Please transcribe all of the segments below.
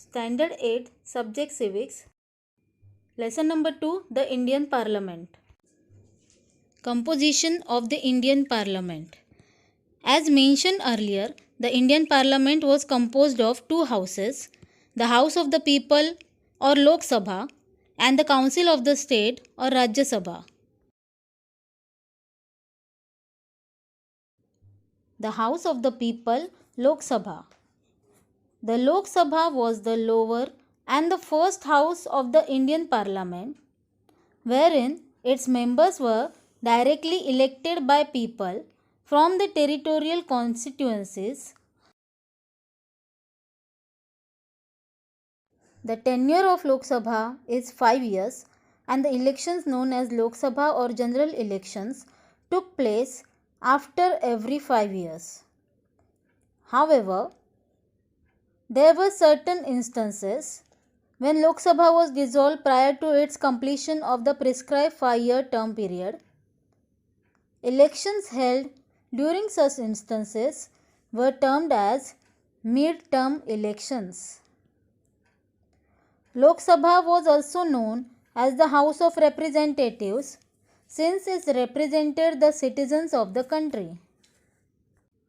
Standard 8 Subject Civics. Lesson number 2 The Indian Parliament. Composition of the Indian Parliament. As mentioned earlier, the Indian Parliament was composed of two houses, the House of the People or Lok Sabha and the Council of the State or Rajya Sabha. The House of the People, Lok Sabha. The Lok Sabha was the lower and the first house of the Indian Parliament, wherein its members were directly elected by people from the territorial constituencies. The tenure of Lok Sabha is 5 years and the elections known as Lok Sabha or general elections took place after every 5 years. However, there were certain instances when Lok Sabha was dissolved prior to its completion of the prescribed 5-year term period. Elections held during such instances were termed as mid-term elections. Lok Sabha was also known as the House of Representatives since it represented the citizens of the country.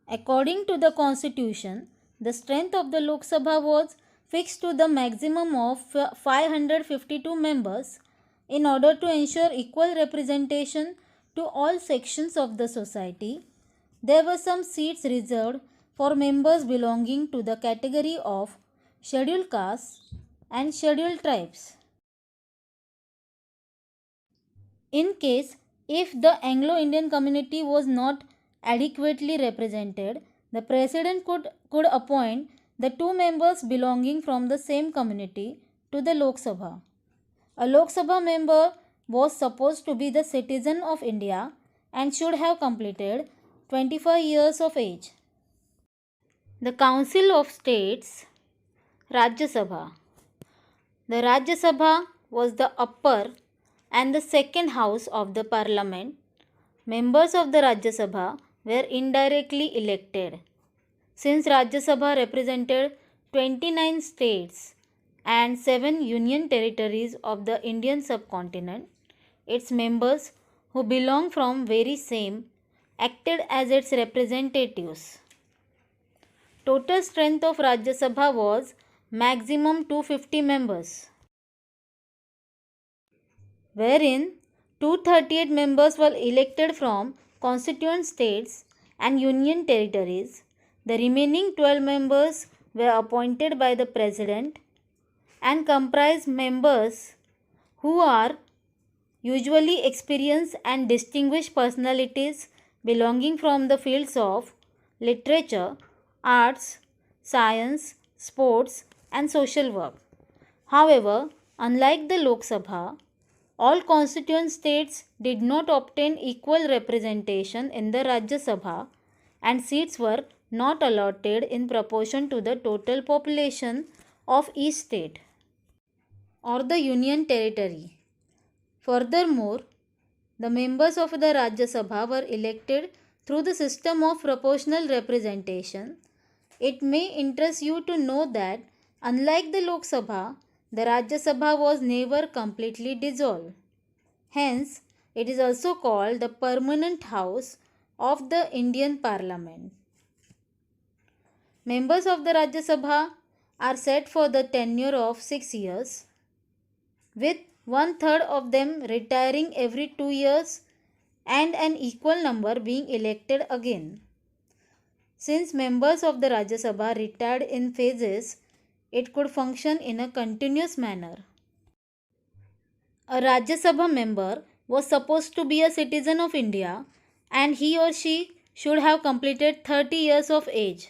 According to the Constitution, the strength of the Lok Sabha was fixed to the maximum of 552 members in order to ensure equal representation to all sections of the society. There were some seats reserved for members belonging to the category of scheduled castes and scheduled tribes. In case if the Anglo-Indian community was not adequately represented, the president could appoint the two members belonging from the same community to the Lok Sabha. A Lok Sabha member was supposed to be the citizen of India and should have completed 25 years of age. The Council of States, Rajya Sabha. The Rajya Sabha was the upper and the second house of the parliament. Members of the Rajya Sabha were indirectly elected. Since Rajya Sabha represented 29 states and 7 union territories of the Indian subcontinent, its members who belong from very same acted as its representatives. Total strength of Rajya Sabha was maximum 250 members, wherein 238 members were elected from constituent states and union territories. The remaining 12 members were appointed by the President and comprise members who are usually experienced and distinguished personalities belonging from the fields of literature, arts, science, sports, and social work. However, unlike the Lok Sabha, all constituent states did not obtain equal representation in the Rajya Sabha and seats were not allotted in proportion to the total population of each state or the union territory. Furthermore, the members of the Rajya Sabha were elected through the system of proportional representation. It may interest you to know that unlike the Lok Sabha, the Rajya Sabha was never completely dissolved. Hence, it is also called the permanent house of the Indian Parliament. Members of the Rajya Sabha are set for the tenure of 6 years, with 1/3 of them retiring every 2 years and an equal number being elected again. Since members of the Rajya Sabha retired in phases, it could function in a continuous manner. A Rajya Sabha member was supposed to be a citizen of India and he or she should have completed 30 years of age.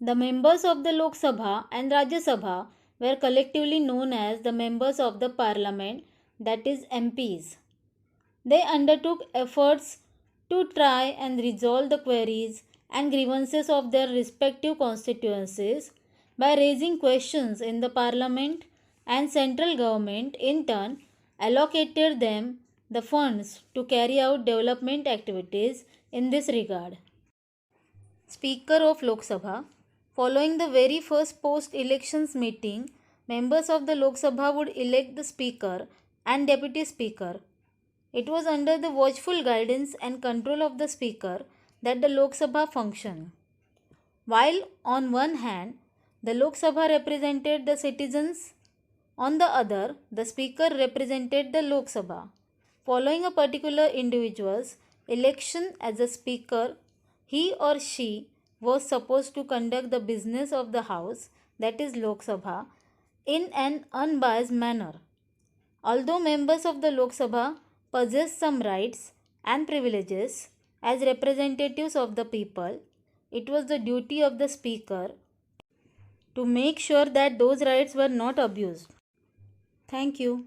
The members of the Lok Sabha and Rajya Sabha were collectively known as the members of the parliament, that is MPs. They undertook efforts to try and resolve the queries and grievances of their respective constituencies by raising questions in the parliament, and central government in turn allocated them the funds to carry out development activities in this regard. Speaker of Lok Sabha. Following the very first post-elections meeting, members of the Lok Sabha would elect the Speaker and Deputy Speaker. It was under the watchful guidance and control of the Speaker that the Lok Sabha functioned. While on one hand, the Lok Sabha represented the citizens, on the other, the Speaker represented the Lok Sabha. Following a particular individual's election as a Speaker, he or she was supposed to conduct the business of the House, that is Lok Sabha, in an unbiased manner. Although members of the Lok Sabha possess some rights and privileges as representatives of the people, it was the duty of the Speaker to make sure that those rights were not abused. Thank you.